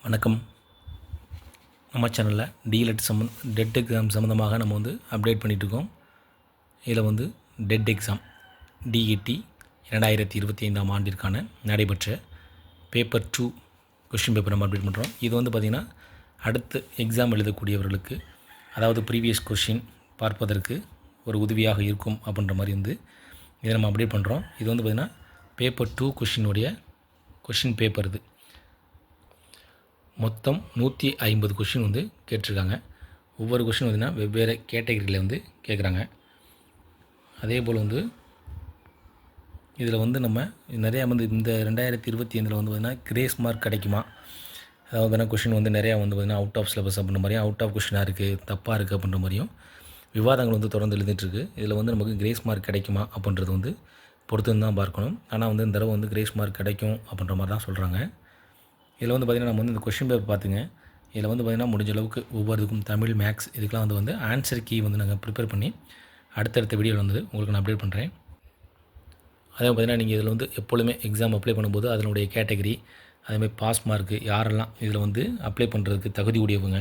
வணக்கம். நம்ம சேனலில் டிஎல்எட் டெட் எக்ஸாம் சம்மந்தமாக நம்ம அப்டேட் பண்ணிகிட்ருக்கோம். இதில் டெட் எக்ஸாம் டிஇடி 2025ஆம் ஆண்டிற்கான நடைபெற்ற பேப்பர் 2 கொஷின் பேப்பர் நம்ம அப்டேட் பண்ணுறோம். இது பார்த்திங்கன்னா அடுத்த எக்ஸாம் எழுதக்கூடியவர்களுக்கு, அதாவது ப்ரீவியஸ் கொஷின் பார்ப்பதற்கு ஒரு உதவியாக இருக்கும் அப்படின்ற மாதிரி இதை நம்ம அப்டேட் பண்ணுறோம். இது பார்த்திங்கன்னா பேப்பர் 2 கொஷினுடைய கொஷின் பேப்பர். இது மொத்தம் 150 கொஷின் கேட்டிருக்காங்க. ஒவ்வொரு கொஷின் பார்த்திங்கன்னா வெவ்வேறு கேட்டகரியில் கேட்குறாங்க. அதே போல் இதில் நம்ம நிறையா இந்த 2025 பார்த்திங்கன்னா கிரேஸ் மார்க் கிடைக்குமா, அதாவது பார்த்திங்கன்னா கொஷின் நிறையா பார்த்திங்கன்னா அவுட் ஆஃப் சிலபஸ் அப்படின்ற மாதிரியும், அவுட் ஆஃப் கொஷினாக இருக்குது, தப்பாக இருக்குது அப்படின்ற மாதிரியும் விவாதங்கள் தொடர்ந்து எழுதிட்டுருக்கு. இதில் நமக்கு கிரேஸ் மார்க் கிடைக்குமா அப்படின்றது பொறுத்து தான் பார்க்கணும். ஆனால் இந்த தடவை கிரேஸ் மார்க் கிடைக்கும் அப்படின்ற மாதிரி தான் சொல்கிறாங்க. இதில் பார்த்திங்கன்னா நம்ம இந்த கொஷின் பேப்பர் பார்த்துங்க. இதில் பார்த்திங்கன்னா முடிஞ்ச அளவுக்கு ஒவ்வொருக்கும் தமிழ், மேக்ஸ் இதுக்கெலாம் ஆன்சர் கீ நாங்கள் ப்ரிப்பேர் பண்ணி அடுத்தடுத்த வீடியோவில் உங்களுக்கு நான் அப்டேட் பண்ணுறேன். அதே பார்த்திங்கன்னா நீங்கள் இதில் எப்பொழுதுமே எக்ஸாம் அப்ளை பண்ணும்போது அதனுடைய கேட்டகரி, அதேமாதிரி பாஸ் மார்க்கு, யாரெல்லாம் இதில் அப்ளை பண்ணுறதுக்கு தகுதி உடையவங்க,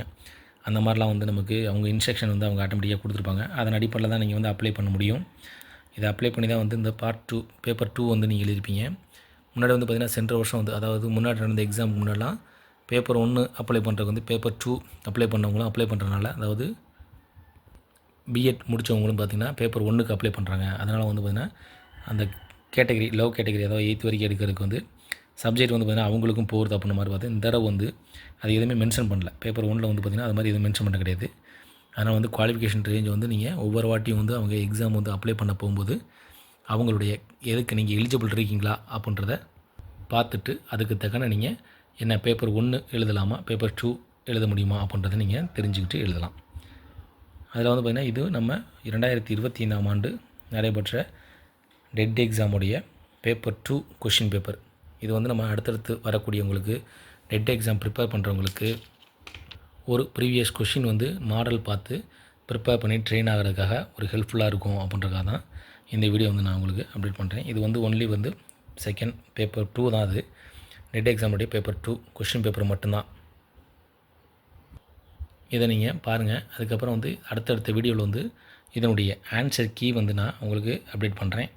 அந்த மாதிரிலாம் நமக்கு அவங்க இன்ஸ்ட்ரக்ஷன் அவங்க ஆட்டோமேட்டிக்காக கொடுத்துருப்பாங்க. அதன் அடிப்படையில் தான் நீங்கள் அப்ளை பண்ண முடியும். இதை அப்ளை பண்ணி தான் இந்த பார்ட் 2 பேப்பர் 2 நீங்கள் எழுதிருப்பீங்க. முன்னாடி பார்த்திங்கன்னா சென்ற வருஷம் அதாவது முன்னாடி நடந்த எக்ஸாமுக்கு முன்னாடிலாம் பேப்பர் 1 அப்ளை பண்ணுறதுக்கு பேப்பர் 2 அப்ளை பண்ணவங்களும் அப்ளை பண்ணுறதுனால, அதாவது பிஎட் முடித்தவங்களும் பார்த்திங்கன்னா பேப்பர் 1க்கு அப்ளை பண்ணுறாங்க. அதனால் பார்த்திங்கன்னா அந்த கேட்டகரி லோ கேட்டகரி, அதாவது 8th வரைக்கும் எடுக்கிறதுக்கு சப்ஜெக்ட் பார்த்திங்கன்னா அவங்களுக்கும் போகிறது அப்படின்ற மாதிரி பார்த்து இந்த தடவை அது எதுவுமே மென்ஷன் பண்ணல. பேப்பர் 1ல் பார்த்திங்கன்னா அது மாதிரி எதுவும் மென்ஷன் பண்ண கிடையாது. அதனால் குவாலிஃபிகேஷன் ரேஞ்ச் நீங்கள் ஒவ்வொரு வாட்டியும் அவங்க எக்ஸாம் அப்ளை பண்ண போகும்போது அவங்களுடைய எதுக்கு நீங்கள் எலிஜிபிள் இருக்கீங்களா அப்படின்றத பார்த்துட்டு அதுக்கு தக்கன நீங்கள் என்ன பேப்பர் 1 எழுதலாமா, பேப்பர் 2 எழுத முடியுமா அப்படின்றத நீங்கள் தெரிஞ்சுக்கிட்டு எழுதலாம். அதில் பார்த்திங்கன்னா இது நம்ம 2025ஆம் ஆண்டு நடைபெற்ற டெட் எக்ஸாமுடைய பேப்பர் 2 கொஷின் பேப்பர். இது நம்ம அடுத்தடுத்து வரக்கூடியவங்களுக்கு டெட் எக்ஸாம் ப்ரிப்பேர் பண்ணுறவங்களுக்கு ஒரு ப்ரீவியஸ் கொஷின் மாடல் பார்த்து ப்ரிப்பேர் பண்ணி ட்ரெயின் ஆகிறதுக்காக ஒரு ஹெல்ப்ஃபுல்லாக இருக்கும் அப்படின்றக்காக தான் இந்த வீடியோ நான் உங்களுக்கு அப்டேட் பண்ணுறேன். இது ஒன்லி செகண்ட் பேப்பர் 2 தான். அது டெட் எக்ஸாமுடைய பேப்பர் 2 கொஷின் பேப்பர் மட்டும்தான். இதை நீங்கள் பாருங்கள். அதுக்கப்புறம் அடுத்தடுத்த வீடியோவில் இதனுடைய ஆன்சர் கீ நான் உங்களுக்கு அப்டேட் பண்ணுறேன்.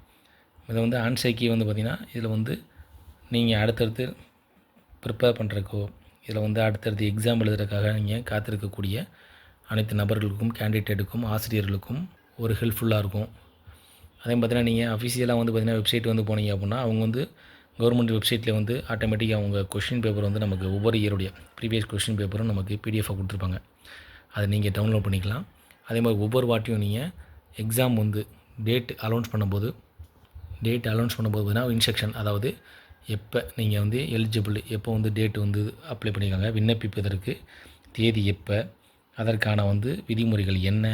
இதை ஆன்சர் கீ பார்த்திங்கன்னா இதில் நீங்கள் அடுத்தடுத்து ப்ரிப்பேர் பண்ணுறக்கோ, இதில் அடுத்தடுத்து எக்ஸாம் எழுதுறதுக்காக நீங்கள் காத்திருக்கக்கூடிய அனைத்து நபர்களுக்கும், கேண்டிடேட்டுக்கும், ஆசிரியர்களுக்கும் ஒரு ஹெல்ப்ஃபுல்லாக இருக்கும். அதே பார்த்திங்கன்னா நீங்கள் அஃபிஷியலாக பார்த்திங்கன்னா வெப்சைட் போனீங்க அப்படின்னா அவங்க கவர்மெண்ட் வெப்சைட்டில் ஆட்டோமேட்டிக்காக அவங்க கொஷின் பேப்பர் நமக்கு ஒவ்வொரு இயருடைய ப்ரீவியஸ் கொஷின் பேப்பரும் நமக்கு பிடிஎஃபாக கொடுத்துருப்பாங்க. அதை நீங்கள் டவுன்லோட் பண்ணிக்கலாம். அதே மாதிரி ஒவ்வொரு வாட்டியும் நீங்கள் எக்ஸாம் டேட் அலௌன்ஸ் பண்ணும்போது பார்த்திங்கன்னா இன்ஸ்ட்ரக்ஷன், அதாவது எப்போ நீங்கள் எலிஜிபிள், எப்போ டேட் அப்ளை பண்ணியிருக்காங்க, விண்ணப்பிப்பதற்கு தேதி எப்போ, அதற்கான விதிமுறைகள் என்ன,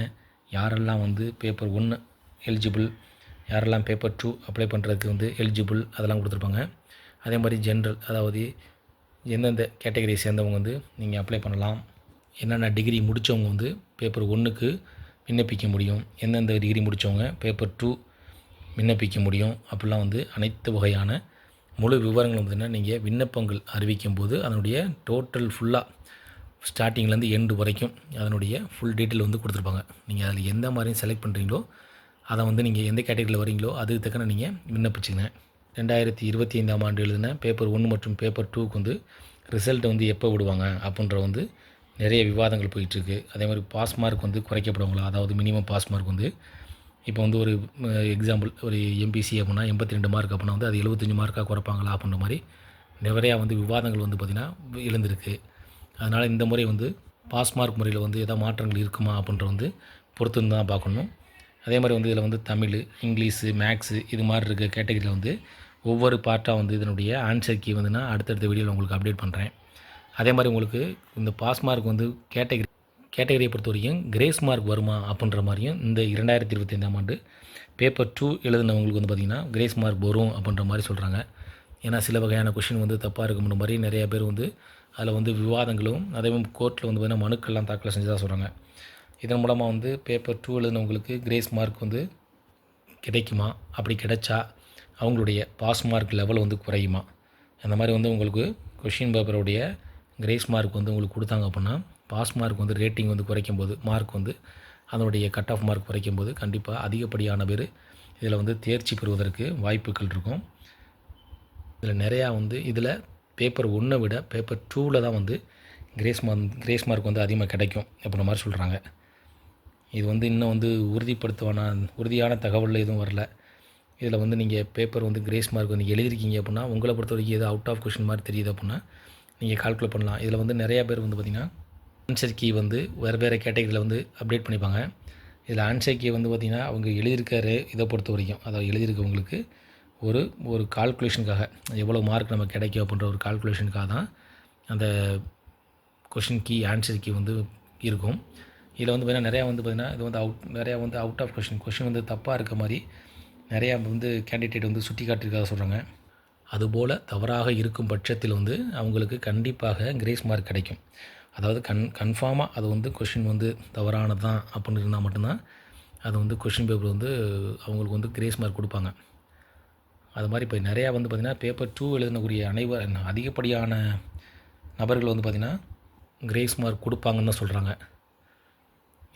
யாரெல்லாம் பேப்பர் 1 எலிஜிபிள், யாரெல்லாம் பேப்பர் 2 அப்ளை பண்ணுறதுக்கு எலிஜிபிள், அதெல்லாம் கொடுத்துருப்பாங்க. அதே மாதிரி ஜென்ரல், அதாவது எந்தெந்த கேட்டகரியை சேர்ந்தவங்க நீங்கள் அப்ளை பண்ணலாம், என்னென்ன டிகிரி முடித்தவங்க பேப்பர் 1க்கு விண்ணப்பிக்க முடியும், எந்தெந்த டிகிரி முடித்தவங்க பேப்பர் 2 விண்ணப்பிக்க முடியும், அப்படிலாம் அனைத்து வகையான முழு விவரங்கள் பார்த்திங்கன்னா நீங்கள் விண்ணப்பங்கள் அறிவிக்கும் போது அதனுடைய டோட்டல் ஃபுல்லாக ஸ்டார்டிங்லேருந்து எண்டு வரைக்கும் அதனுடைய ஃபுல் டீட்டெயில் கொடுத்துருப்பாங்க. நீங்கள் அதில் எந்த மாதிரியும் செலக்ட் பண்ணுறீங்களோ அதை நீங்கள் எந்த கேட்டகரியில் வரீங்களோ அதுக்கு தக்கன நீங்கள் விண்ணப்பிச்சுங்க. 2025ஆம் ஆண்டு எழுதின பேப்பர் 1 மற்றும் பேப்பர் 2க்கு ரிசல்ட்டை எப்போ விடுவாங்க அப்படின்ற நிறைய விவாதங்கள் போயிட்டுருக்கு. அதே மாதிரி பாஸ் மார்க் குறைக்கப்படுவாங்களா, அதாவது மினிமம் பாஸ் மார்க் இப்போ ஒரு எக்ஸாம்பிள் ஒரு எம்பிசி அப்படின்னா 82 மார்க் அப்படின்னா அது 75 மார்க்காக குறைப்பாங்களா அப்படின்ற மாதிரி நிறையா விவாதங்கள் பார்த்திங்கன்னா எழுந்திருக்கு. அதனால் இந்த முறை பாஸ் மார்க் முறையில் எதாவது மாற்றங்கள் இருக்குமா அப்படின்ற பொறுத்து தான் பார்க்கணும். அதே மாதிரி இதில் தமிழ், இங்கிலீஷு, மேக்ஸு இது மாதிரி இருக்க கேட்டகரியில் ஒவ்வொரு பார்ட்டாக இதனுடைய ஆன்சர் கீ நான் அடுத்தடுத்த வீடியோவில் உங்களுக்கு அப்டேட் பண்ணுறேன். அதே மாதிரி உங்களுக்கு இந்த பாஸ் மார்க் கேட்டகரியை பொறுத்த வரைக்கும் கிரேஸ் மார்க் வருமா அப்படின்ற மாதிரியும் இந்த 2025ஆம் ஆண்டு பேப்பர் 2 எழுதினவங்களுக்கு பார்த்திங்கன்னா கிரேஸ் மார்க் வரும் அப்படின்ற மாதிரி சொல்கிறாங்க. ஏன்னா சில வகையான கொஷின் தப்பாக இருக்குன்ற மாதிரி நிறைய பேர் அதில் விவாதங்களும், அதே மாதிரி கோர்ட்டில் பார்த்திங்கன்னா மனுக்கள்லாம் தாக்கல் செஞ்சதாக சொல்கிறாங்க. இதன் மூலமாக பேப்பர் 2 எழுதினவங்களுக்கு கிரேஸ் மார்க் கிடைக்குமா, அப்படி கிடைச்சா அவங்களுடைய பாஸ் மார்க் லெவல் குறையுமா, அந்த மாதிரி உங்களுக்கு கொஷின் பேப்பருடைய கிரேஸ் மார்க் வந்து உங்களுக்கு கொடுத்தாங்க அப்படின்னா பாஸ் மார்க் வந்து ரேட்டிங் வந்து குறைக்கும்போது மார்க் வந்து அதனுடைய கட் ஆஃப் மார்க் குறைக்கும்போது கண்டிப்பாக அதிகப்படியான பேர் இதில் வந்து தேர்ச்சி பெறுவதற்கு வாய்ப்புகள் இருக்கும். இதில் நிறையா வந்து இதில் பேப்பர் 1 விட பேப்பர் 2ல் தான் வந்து கிரேஸ் மார்க் வந்து அதிகமாக கிடைக்கும் அப்படின்ற மாதிரி சொல்கிறாங்க. இது வந்து இன்னும் வந்து உறுதியான தகவல் எதுவும் வரல. இதில் வந்து நீங்கள் பேப்பர் வந்து கிரேஸ் மார்க் வந்து எழுதிருக்கீங்க அப்படின்னா உங்களை பொறுத்த வரைக்கும் எது அவுட் ஆஃப் கொஷின் மாதிரி தெரியுது அப்படின்னா நீங்கள் கால்குலேட் பண்ணலாம். இதில் வந்து நிறையா பேர் வந்து பார்த்திங்கன்னா ஆன்சர் கீ வந்து வேறு கேட்டகரியில் வந்து அப்டேட் பண்ணிப்பாங்க. இதில் ஆன்சர் கீ வந்து பார்த்திங்கன்னா அவங்க எழுதியிருக்காரு இதை பொறுத்த வரைக்கும் அதாவது எழுதியிருக்கவங்களுக்கு ஒரு கால்குலேஷனுக்காக எவ்வளோ மார்க் நமக்கு கிடைக்கும் அப்படின்ற ஒரு கால்குலேஷனுக்காக தான் அந்த கொஷின் கீ ஆன்சர் கீ வந்து இருக்கும். இதில் வந்து பார்த்திங்கன்னா நிறையா வந்து பார்த்திங்கன்னா இது வந்து நிறையா வந்து அவுட் ஆஃப் கொஷின் வந்து தப்பாக இருக்க மாதிரி நிறையா வந்து கேண்டிடேட் வந்து சுட்டி காட்டியிருக்காக சொல்கிறாங்க. அதுபோல் தவறாக இருக்கும் பட்சத்தில் வந்து அவங்களுக்கு கண்டிப்பாக கிரேஸ் மார்க் கிடைக்கும். அதாவது கன்ஃபார்மாக அது வந்து கொஷின் வந்து தவறானது தான் அப்படின்னு இருந்தால் மட்டும்தான் அது வந்து கொஷின் பேப்பர் வந்து அவங்களுக்கு வந்து கிரேஸ் மார்க் கொடுப்பாங்க. அது மாதிரி இப்போ நிறையா வந்து பார்த்திங்கன்னா பேப்பர் 2 எழுதினக்கூடிய அதிகப்படியான நபர்கள் வந்து பார்த்திங்கன்னா கிரேஸ் மார்க் கொடுப்பாங்கன்னு தான் சொல்கிறாங்க.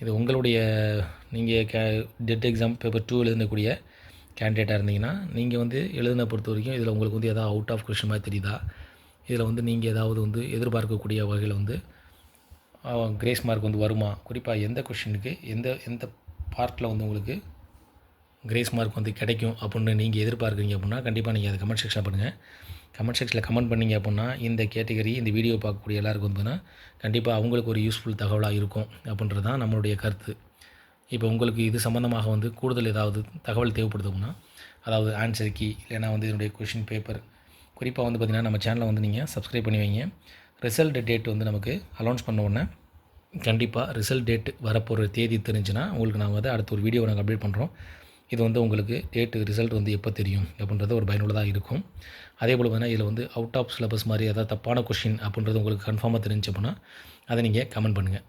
இது உங்களுடைய நீங்கள் டெட் எக்ஸாம் பேப்பர் 2 எழுதக்கூடிய கேண்டிடேட்டாக இருந்தீங்கன்னா நீங்கள் வந்து எழுதின பொறுத்த வரைக்கும் இதில் உங்களுக்கு வந்து எதாவது அவுட் ஆஃப் கொஷின் மாதிரி தெரியுதா, இதில் வந்து நீங்கள் ஏதாவது வந்து எதிர்பார்க்கக்கூடிய வகையில் வந்து கிரேஸ் மார்க் வந்து வருமா, குறிப்பாக எந்த கொஷினுக்கு எந்த பார்ட்டில் வந்து உங்களுக்கு கிரேஸ் மார்க் வந்து கிடைக்கும் அப்படின்னு நீங்கள் எதிர்பார்க்குறீங்க அப்படின்னா கண்டிப்பாக நீங்கள் அதை கமெண்ட் செக்ஷனில் பண்ணுங்கள். கமெண்ட் செக்ஷனில் கமெண்ட் பண்ணிங்க அப்படின்னா இந்த கேட்டகரி இந்த வீடியோ பார்க்கக்கூடிய எல்லாருக்கும் வந்து கண்டிப்பாக அவங்களுக்கு ஒரு யூஸ்ஃபுல் தகவலாக இருக்கும் அப்படின்றது தான் நம்மளுடைய கருத்து. இப்போ உங்களுக்கு இது சம்மந்தமாக வந்து கூடுதல் ஏதாவது தகவல் தேவைப்படுதுன்னா அதாவது ஆன்சர் கீ இல்லைனா வந்து இதனுடைய கொஷின் பேப்பர் குறிப்பாக வந்து பார்த்திங்கன்னா நம்ம சேனலை வந்து நீங்கள் சப்ஸ்கிரைப் பண்ணி வைங்க. ரிசல்ட் டேட் வந்து நமக்கு அனௌன்ஸ் பண்ண உடனே கண்டிப்பாக ரிசல்ட் டேட் வரப்போகிற தேதி தெரிஞ்சுன்னா உங்களுக்கு நாங்கள் வந்து அடுத்த ஒரு வீடியோ நாங்கள் அப்டேட் பண்ணுறோம். இது வந்து உங்களுக்கு ரிசல்ட் வந்து எப்போ தெரியும் அப்படின்றது ஒரு பயனுள்ளதாக இருக்கும். அதே போல் பார்த்தீங்கன்னா இதில் வந்து அவுட் ஆஃப் சிலபஸ் மாதிரி ஏதாவது தப்பான கொஷின் அப்படின்றது உங்களுக்கு கன்ஃபார்மாக தெரிஞ்சு அப்படின்னா அதை நீங்கள் கமெண்ட் பண்ணுங்கள்.